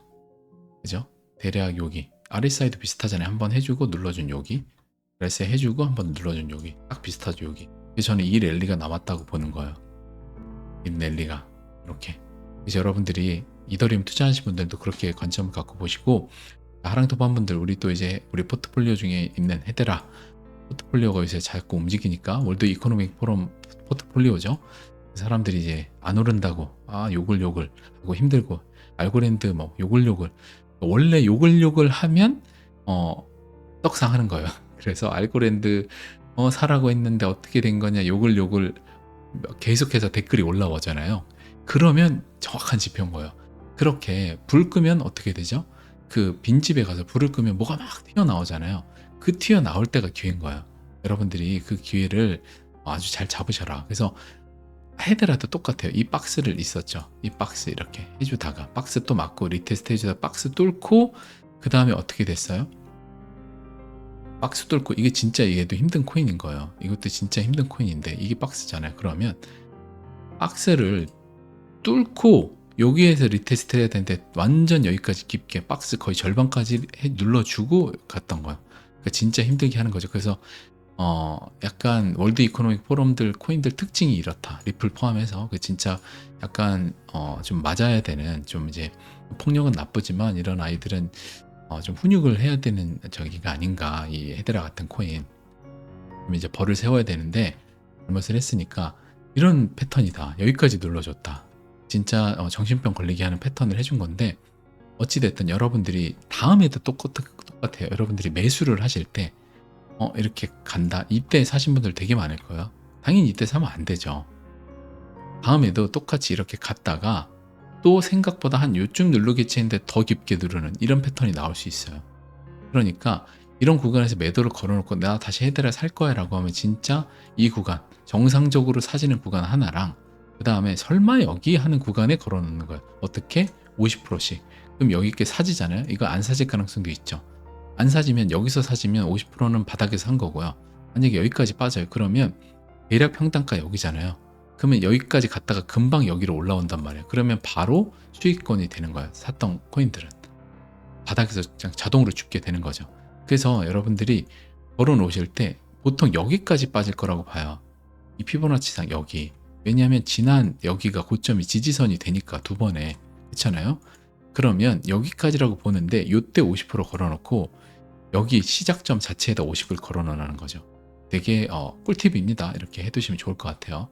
그죠? 대략 여기 RSI도 비슷하잖아요. 한번 해주고 눌러준 여기 RSI 해주고 한번 눌러준 여기 딱 비슷하죠. 여기 저는 이 랠리가 남았다고 보는 거예요. 이 랠리가 이렇게. 그래서 여러분들이 이더리움 투자하신 분들도 그렇게 관점을 갖고 보시고 하랑토반 분들 우리 포트폴리오 중에 있는 헤데라 포트폴리오가 요새 자꾸 움직이니까 월드 이코노믹 포럼 포트폴리오죠. 사람들이 이제 안 오른다고 욕을 하고 힘들고 알고랜드 뭐 욕을 원래 욕을 하면 떡상하는 거예요. 그래서 알고랜드 사라고 했는데 어떻게 된 거냐 욕을 계속해서 댓글이 올라오잖아요. 그러면 정확한 지표인 거예요. 그렇게 불 끄면 어떻게 되죠? 그 빈집에 가서 불을 끄면 뭐가 막 튀어나오잖아요. 그 튀어나올 때가 기회인 거예요. 여러분들이 그 기회를 아주 잘 잡으셔라. 그래서 헤드라도 똑같아요. 이 박스를 있었죠. 이 박스 이렇게 해주다가 박스 또 맞고 리테스트 해주다가 박스 뚫고 그 다음에 어떻게 됐어요? 박스 뚫고 이게 진짜 얘도 힘든 코인인 거예요. 이것도 진짜 힘든 코인인데 이게 박스잖아요. 그러면 박스를 뚫고 여기에서 리테스트 해야 되는데 완전 여기까지 깊게 박스 거의 절반까지 눌러주고 갔던 거예요. 그러니까 진짜 힘들게 하는 거죠. 그래서 약간 월드 이코노믹 포럼들 코인들 특징이 이렇다. 리플 포함해서 그 진짜 약간 좀 맞아야 되는 좀 이제 폭력은 나쁘지만 이런 아이들은 좀 훈육을 해야 되는 저기가 아닌가 이 헤드라 같은 코인 좀 이제 벌을 세워야 되는데 잘못을 했으니까 이런 패턴이다. 여기까지 눌러줬다. 진짜 정신병 걸리게 하는 패턴을 해준 건데 어찌됐든 여러분들이 다음에도 똑같아요. 여러분들이 매수를 하실 때 이렇게 간다. 이때 사신 분들 되게 많을 거예요. 당연히 이때 사면 안 되죠. 다음에도 똑같이 이렇게 갔다가 또 생각보다 한 요쯤 누르겠지 했는데 더 깊게 누르는 이런 패턴이 나올 수 있어요. 그러니까 이런 구간에서 매도를 걸어놓고 내가 다시 헤드를 살 거야 라고 하면 진짜 이 구간 정상적으로 사지는 구간 하나랑 그 다음에 설마 여기 하는 구간에 걸어놓는 거예요. 어떻게? 50%씩. 그럼 여기 게 사지잖아요. 이거 안 사질 가능성도 있죠. 안 사지면 여기서 사지면 50%는 바닥에서 산 거고요. 만약에 여기까지 빠져요. 그러면 대략 평단가 여기잖아요. 그러면 여기까지 갔다가 금방 여기로 올라온단 말이에요. 그러면 바로 수익권이 되는 거예요. 샀던 코인들은. 바닥에서 그냥 자동으로 죽게 되는 거죠. 그래서 여러분들이 걸어 놓으실 때 보통 여기까지 빠질 거라고 봐요. 이 피보나치상 여기. 왜냐하면 지난 여기가 고점이 지지선이 되니까 두 번에. 그렇잖아요. 그러면 여기까지라고 보는데 요때 50% 걸어놓고 여기 시작점 자체에다 50을 걸어 놓는 거죠. 되게 꿀팁입니다. 이렇게 해두시면 좋을 것 같아요.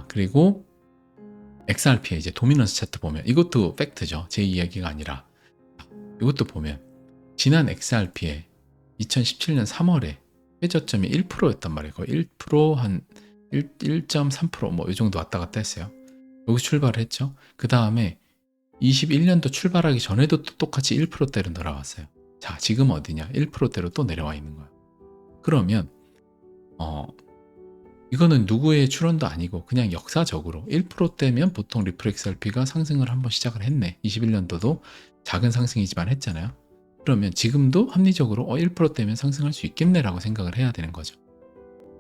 그리고 XRP의 이제 도미넌스 차트 보면 이것도 팩트죠. 제 이야기가 아니라 이것도 보면 지난 XRP의 2017년 3월에 회저점이 1%였단 말이에요. 거의 1%한 1.3% 뭐 이 정도 왔다 갔다 했어요. 여기 출발을 했죠. 그 다음에 21년도 출발하기 전에도 또 똑같이 1%대로 내려왔어요. 자, 지금 어디냐? 1%대로 또 내려와 있는 거예요. 그러면 이거는 누구의 추론도 아니고 그냥 역사적으로 1%대면 보통 리플 XRP가 상승을 한번 시작을 했네. 21년도도 작은 상승이지만 했잖아요. 그러면 지금도 합리적으로 1%대면 상승할 수 있겠네라고 생각을 해야 되는 거죠.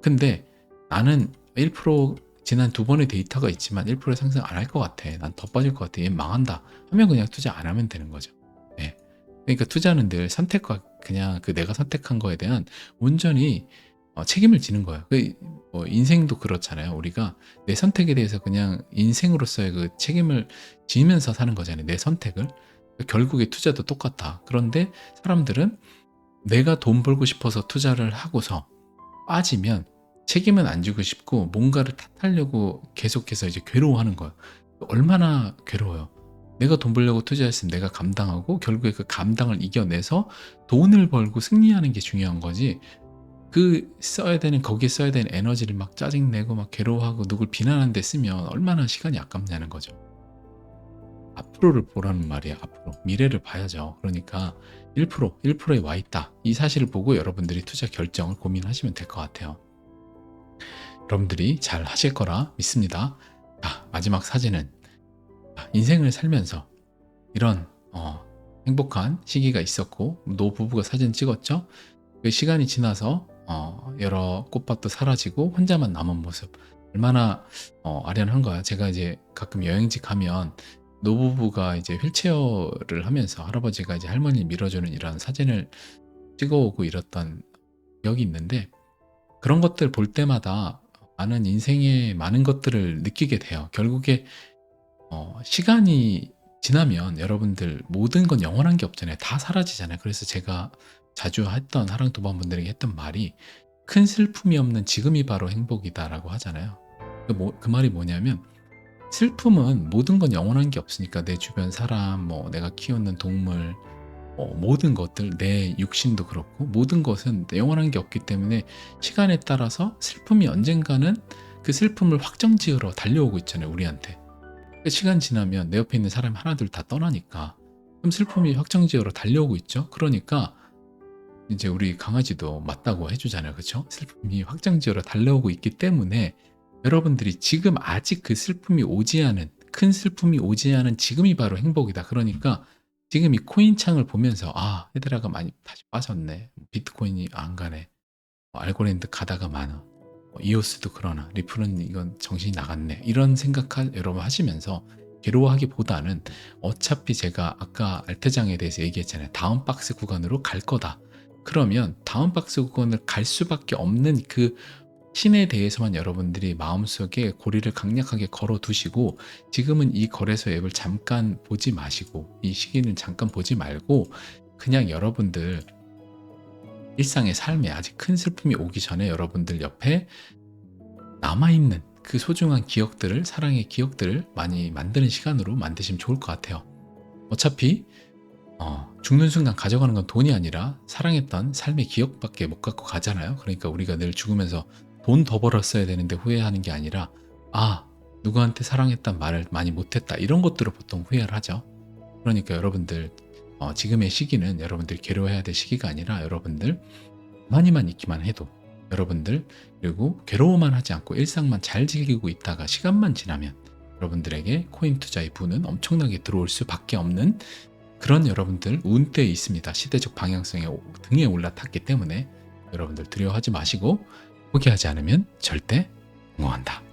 근데 나는 1% 지난 두 번의 데이터가 있지만 1% 상승 안 할 것 같아. 난 더 빠질 것 같아. 얘 망한다. 하면 그냥 투자 안 하면 되는 거죠. 네. 그러니까 투자는 늘 선택과 그냥 그 내가 선택한 거에 대한 온전히 책임을 지는 거예요. 인생도 그렇잖아요. 우리가 내 선택에 대해서 그냥 인생으로서의 그 책임을 지면서 사는 거잖아요. 내 선택을. 결국에 투자도 똑같다. 그런데 사람들은 내가 돈 벌고 싶어서 투자를 하고서 빠지면 책임은 안 지고 싶고 뭔가를 탓하려고 계속해서 이제 괴로워하는 거예요. 얼마나 괴로워요. 내가 돈 벌려고 투자했으면 내가 감당하고 결국에 그 감당을 이겨내서 돈을 벌고 승리하는 게 중요한 거지. 거기에 써야 되는 에너지를 막 짜증내고 막 괴로워하고 누굴 비난하는 데 쓰면 얼마나 시간이 아깝냐는 거죠. 앞으로를 보라는 말이에요. 앞으로. 미래를 봐야죠. 그러니까 1%에 와 있다. 이 사실을 보고 여러분들이 투자 결정을 고민하시면 될 것 같아요. 여러분들이 잘 하실 거라 믿습니다. 마지막 사진은 인생을 살면서 이런 행복한 시기가 있었고 노부부가 사진 찍었죠. 그 시간이 지나서 여러 꽃밭도 사라지고 혼자만 남은 모습 얼마나 아련한 거야. 제가 이제 가끔 여행지 가면 노부부가 이제 휠체어를 하면서 할아버지가 이제 할머니를 밀어주는 이런 사진을 찍어오고 이랬던 기억이 있는데 그런 것들 볼 때마다 많은 인생의 많은 것들을 느끼게 돼요. 결국에 시간이 지나면 여러분들 모든 건 영원한 게 없잖아요. 다 사라지잖아요. 그래서 제가 자주 했던 하랑도반분들에게 했던 말이 큰 슬픔이 없는 지금이 바로 행복이다라고 하잖아요. 그 말이 뭐냐면 슬픔은 모든 건 영원한 게 없으니까 내 주변 사람, 내가 키우는 동물, 모든 것들, 내 육신도 그렇고 모든 것은 영원한 게 없기 때문에 시간에 따라서 슬픔이 언젠가는 그 슬픔을 확정지으러 달려오고 있잖아요. 우리한테. 시간 지나면 내 옆에 있는 사람이 하나둘 다 떠나니까 그럼 슬픔이 확정지으러 달려오고 있죠. 그러니까 이제 우리 강아지도 맞다고 해주잖아요. 그렇죠? 슬픔이 확정지으러 달려오고 있기 때문에 여러분들이 지금 아직 그 슬픔이 오지 않은 큰 슬픔이 오지 않은 지금이 바로 행복이다. 그러니까 지금 이 코인 창을 보면서 헤드라가 많이 다시 빠졌네. 비트코인이 안 가네. 알고랜드 가다가 많아. 이오스도 그러나 리플은 이건 정신이 나갔네. 이런 생각을 여러분 하시면서 괴로워하기보다는 어차피 제가 아까 알트장에 대해서 얘기했잖아요. 다음 박스 구간으로 갈 거다. 그러면 다음 박스 구간을 갈 수밖에 없는 그 신에 대해서만 여러분들이 마음속에 고리를 강력하게 걸어 두시고 지금은 이 거래소 앱을 잠깐 보지 마시고 이 시기는 잠깐 보지 말고 그냥 여러분들 일상의 삶에 아직 큰 슬픔이 오기 전에 여러분들 옆에 남아있는 그 소중한 기억들을 사랑의 기억들을 많이 만드는 시간으로 만드시면 좋을 것 같아요. 어차피 죽는 순간 가져가는 건 돈이 아니라 사랑했던 삶의 기억밖에 못 갖고 가잖아요. 그러니까 우리가 늘 죽으면서 돈 더 벌었어야 되는데 후회하는 게 아니라 누구한테 사랑했단 말을 많이 못했다 이런 것들을 보통 후회를 하죠. 그러니까 여러분들 지금의 시기는 여러분들 괴로워해야 될 시기가 아니라 여러분들 가만히만 있기만 해도 여러분들 그리고 괴로워만 하지 않고 일상만 잘 즐기고 있다가 시간만 지나면 여러분들에게 코인 투자의 부는 엄청나게 들어올 수밖에 없는 그런 여러분들 운때에 있습니다. 시대적 방향성에 등에 올라탔기 때문에 여러분들 두려워하지 마시고 포기하지 않으면 절대 성공한다.